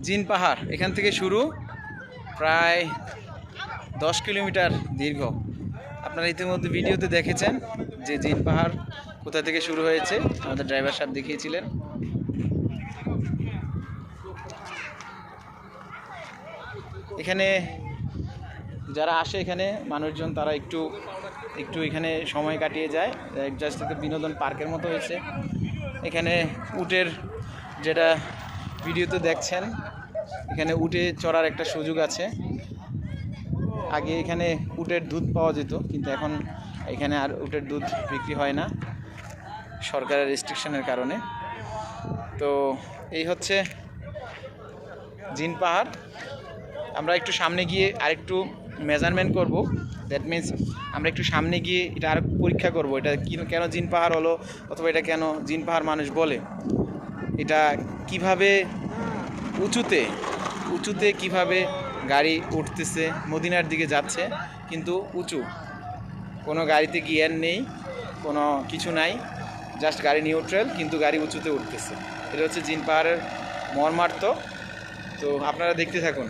জিন পাহাড় এখান থেকে শুরু, প্রায় 10 কিলোমিটার দীর্ঘ। আপনারা ইতিমধ্যে ভিডিওতে দেখেছেন যে জিন পাহাড় কোথা থেকে শুরু হয়েছে, আমাদের ড্রাইভার সাহেব দেখিয়েছিলেন। এখানে যারা আসে এখানে মানুষজন, তারা একটু এখানে সময় কাটিয়ে যায়। জাস্ট একটা বিনোদন পার্কের মতো হয়েছে। এখানে উটের, যেটা ভিডিওতে দেখছেন, এখানে উটে চড়ার একটা সুযোগ আছে। আগে এখানে উটের দুধ পাওয়া যেত, কিন্তু এখন এখানে আর উটের দুধ বিক্রি হয় না সরকারের রেস্ট্রিকশনের কারণে। তো এই হচ্ছে জিন পাহাড়। আমরা একটু সামনে গিয়ে আরেকটু মেজারমেন্ট করব, দ্যাট মিন্স আমরা একটু সামনে গিয়ে এটা আর পরীক্ষা করব, এটা কেন জিন পাহাড় হলো, অথবা এটা কেন জিন পাহাড় মানুষ বলে, এটা কিভাবে উঁচুতে কিভাবে গাড়ি উঠতেছে, মদিনার দিকে যাচ্ছে, কিন্তু উঁচু, কোনো গাড়িতে গিয়ার নেই, কোনো কিছু নাই, জাস্ট গাড়ি নিউট্রাল, কিন্তু গাড়ি উঁচুতে উঠতেছে। এটা হচ্ছে জিন পাহাড়ের মর্মার্থ। তো আপনারা দেখতে থাকুন।